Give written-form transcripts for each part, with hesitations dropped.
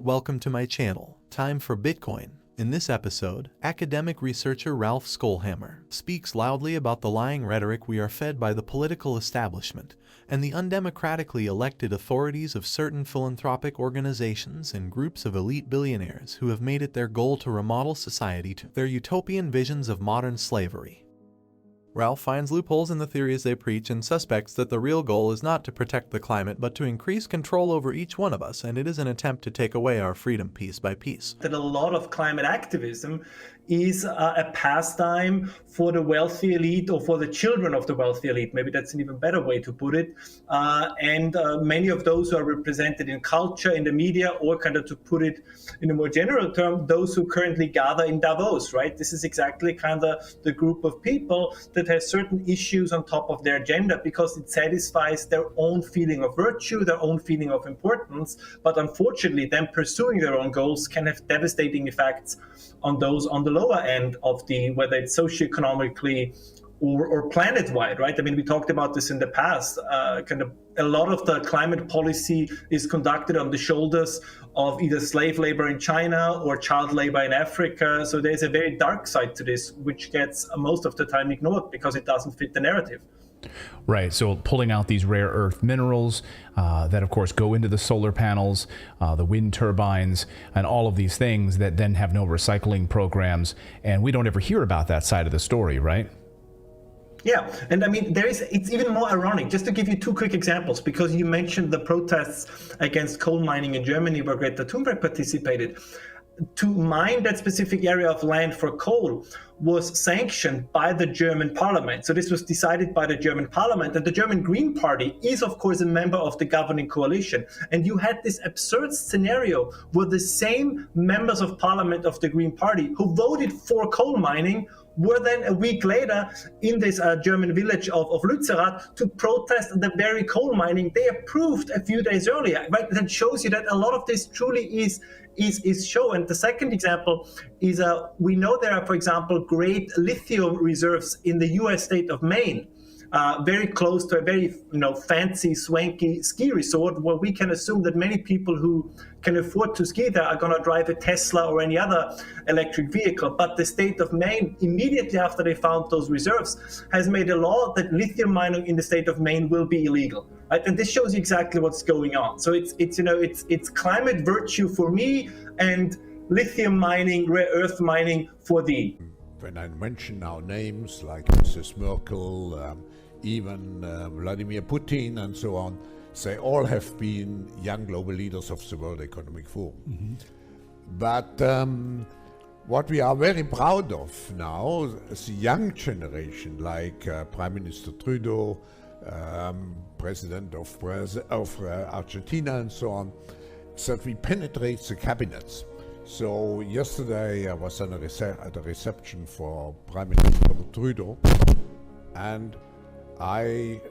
Welcome to my channel, Time for Bitcoin. In this episode, academic researcher Raoul Schoellhammer speaks loudly about the lying rhetoric we are fed by the political establishment and the undemocratically elected authorities of certain philanthropic organizations and groups of elite billionaires who have made it their goal to remodel society to their utopian visions of modern slavery. Raoul finds loopholes in the theories they preach and suspects that the real goal is not to protect the climate but to increase control over each one of us, and it is an attempt to take away our freedom piece by piece. That a lot of climate activism is a pastime for the wealthy elite or for the children of the wealthy elite. Maybe that's an even better way to put it. And many of those who are represented in culture, in the media, or kind of to put it in a more general term, those who currently gather in Davos, right? This is exactly kind of the group of people that has certain issues on top of their agenda because it satisfies their own feeling of virtue, their own feeling of importance. But unfortunately, them pursuing their own goals can have devastating effects on those on the lower end of the, whether it's socioeconomically or planet-wide, right? I mean, we talked about this in the past. Kind of a lot of the climate policy is conducted on the shoulders of either slave labor in China or child labor in Africa. So there's a very dark side to this, which gets most of the time ignored because it doesn't fit the narrative. Right, so pulling out these rare earth minerals that of course go into the solar panels, the wind turbines, and all of these things that then have no recycling programs, and we don't ever hear about that side of the story, right? Yeah, and I mean, it's even more ironic, just to give you two quick examples, because you mentioned the protests against coal mining in Germany where Greta Thunberg participated. To mine that specific area of land for coal was sanctioned by the German parliament. So this was decided by the German parliament, and the German Green Party is of course a member of the governing coalition. And you had this absurd scenario where the same members of parliament of the Green Party who voted for coal mining were then a week later in this German village of Lützerath to protest the very coal mining they approved a few days earlier. Right? That shows you that a lot of this truly is show. And the second example is we know there are, for example, great lithium reserves in the US state of Maine, very close to a very fancy, swanky ski resort where we can assume that many people who can afford to ski there are going to drive a Tesla or any other electric vehicle. But the state of Maine, immediately after they found those reserves, has made a law that lithium mining in the state of Maine will be illegal. Right? And this shows you exactly what's going on. So it's climate virtue for me and lithium mining, rare earth mining for thee. When I mention now names like Mrs. Merkel, even Vladimir Putin and so on, they all have been young global leaders of the World Economic Forum. Mm-hmm. But what we are very proud of now is the young generation, like Prime Minister Trudeau, President of Argentina and so on, that we penetrate the cabinets. So yesterday I was at a reception for Prime Minister Trudeau, and I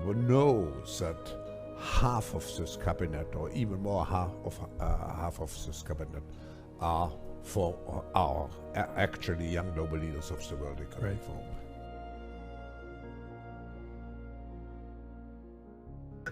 know that half of this cabinet, or even more half of this cabinet, are actually young global leaders of the World Economic Forum.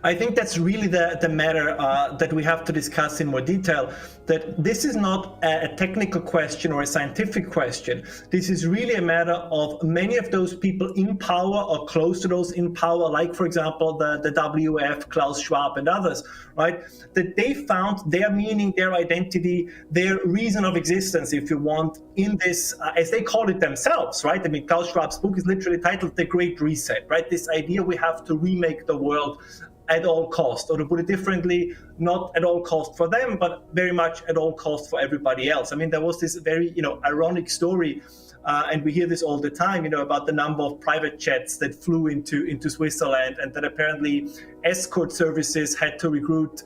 I think that's really the matter that we have to discuss in more detail, that this is not a technical question or a scientific question. This is really a matter of many of those people in power or close to those in power, like, for example, the WEF, Klaus Schwab and others, right? That they found their meaning, their identity, their reason of existence, if you want, in this, as they call it themselves, right? I mean, Klaus Schwab's book is literally titled The Great Reset, right? This idea we have to remake the world at all cost, or to put it differently, not at all cost for them, but very much at all cost for everybody else. I mean, there was this very, ironic story, and we hear this all the time, about the number of private jets that flew into Switzerland, and that apparently escort services had to recruit,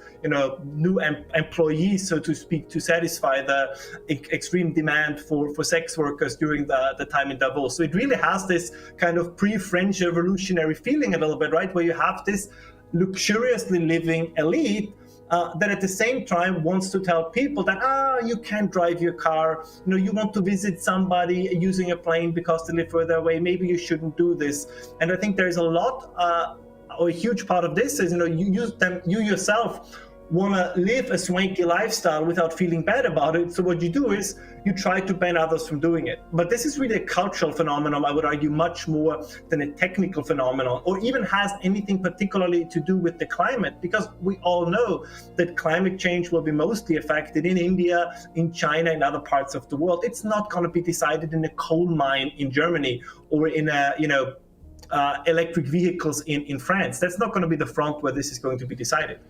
new employees, so to speak, to satisfy the extreme demand for sex workers during the time in Davos. So it really has this kind of pre-French revolutionary feeling a little bit, right, where you have this luxuriously living elite that at the same time wants to tell people that, you can't drive your car, you want to visit somebody using a plane because they live further away, maybe you shouldn't do this. And I think there's a lot, or a huge part of this is, you yourself want to live a swanky lifestyle without feeling bad about it. So what you do is you try to ban others from doing it. But this is really a cultural phenomenon, I would argue, much more than a technical phenomenon, or even has anything particularly to do with the climate, because we all know that climate change will be mostly affected in India, in China, and other parts of the world. It's not going to be decided in a coal mine in Germany or in a, electric vehicles in France. That's not going to be the front where this is going to be decided.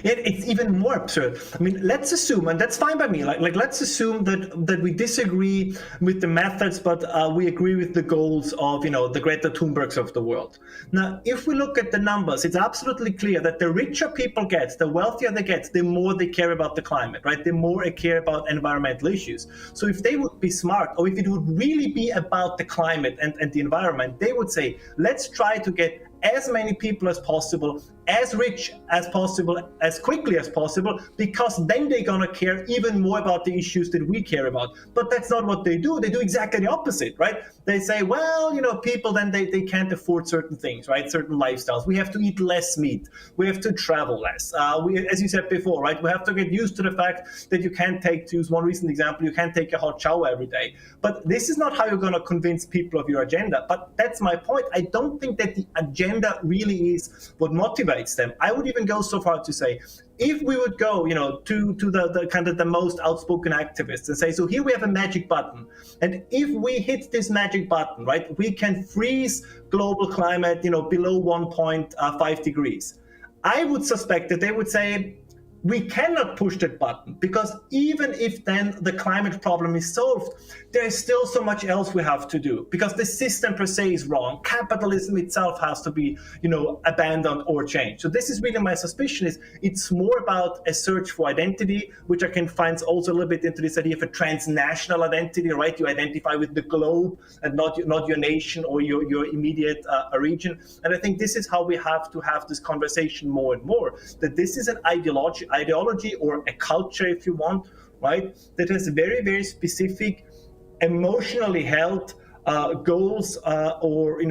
It's even more absurd. I mean, let's assume, and that's fine by me, like let's assume that we disagree with the methods, but we agree with the goals of, the Greta Thunbergs of the world. Now, if we look at the numbers, it's absolutely clear that the richer people get, the wealthier they get, the more they care about the climate, right? The more they care about environmental issues. So if they would be smart, or if it would really be about the climate and the environment, they would say, let's try to get as many people as possible, as rich as possible, as quickly as possible, because then they're going to care even more about the issues that we care about. But that's not what they do. They do exactly the opposite, right? They say, well, people, then they can't afford certain things, right? Certain lifestyles. We have to eat less meat. We have to travel less. As you said before, right? We have to get used to the fact that you can't to use one recent example, you can't take a hot shower every day. But this is not how you're going to convince people of your agenda. But that's my point. I don't think that the agenda really is what motivates them. I would even go so far to say, if we would go, to the kind of the most outspoken activists and say, so here we have a magic button, and if we hit this magic button, right, we can freeze global climate, below 1.5 degrees. I would suspect that they would say, we cannot push that button, because even if then the climate problem is solved, there is still so much else we have to do, because the system per se is wrong. Capitalism itself has to be, abandoned or changed. So this is really my suspicion, is it's more about a search for identity, which I can find also a little bit into this idea of a transnational identity, right? You identify with the globe and not your nation or your immediate region. And I think this is how we have to have this conversation more and more, that this is an ideology or a culture, if you want, right, that has very, very specific, emotionally held goals or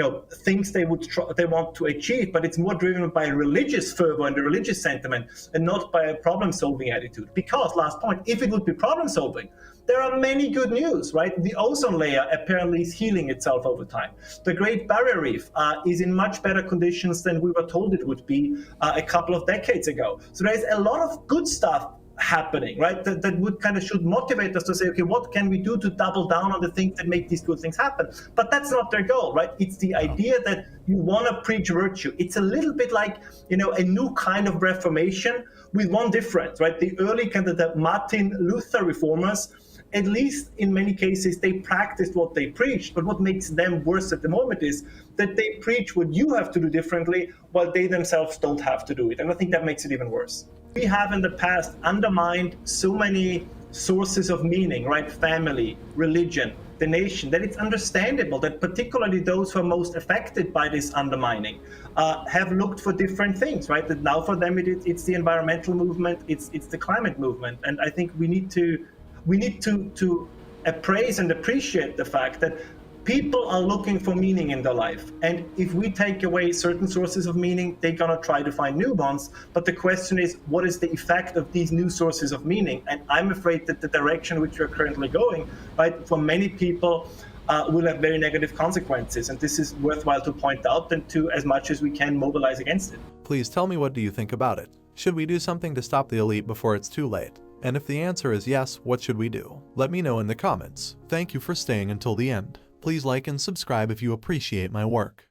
things they want to achieve, but it's more driven by religious fervor and the religious sentiment, and not by a problem-solving attitude. Because, last point, if it would be problem-solving, there are many good news, right? The ozone layer apparently is healing itself over time. The Great Barrier Reef is in much better conditions than we were told it would be a couple of decades ago. So there's a lot of good stuff happening, right? That would kind of should motivate us to say, okay, what can we do to double down on the things that make these good things happen? But that's not their goal, right? It's the idea that you want to preach virtue. It's a little bit like, a new kind of Reformation, with one difference, right? The early kind of the Martin Luther reformers, at least in many cases, they practiced what they preached. But what makes them worse at the moment is that they preach what you have to do differently, while they themselves don't have to do it. And I think that makes it even worse. We have in the past undermined so many sources of meaning, right? Family, religion, the nation, that it's understandable that particularly those who are most affected by this undermining have looked for different things, right? That now for them it's the environmental movement, it's the climate movement. And I think we need to appraise and appreciate the fact that people are looking for meaning in their life. And if we take away certain sources of meaning, they're going to try to find new ones. But the question is, what is the effect of these new sources of meaning? And I'm afraid that the direction which we're currently going, right, for many people, will have very negative consequences. And this is worthwhile to point out, and to, as much as we can, mobilize against it. Please tell me, what do you think about it? Should we do something to stop the elite before it's too late? And if the answer is yes, what should we do? Let me know in the comments. Thank you for staying until the end. Please like and subscribe if you appreciate my work.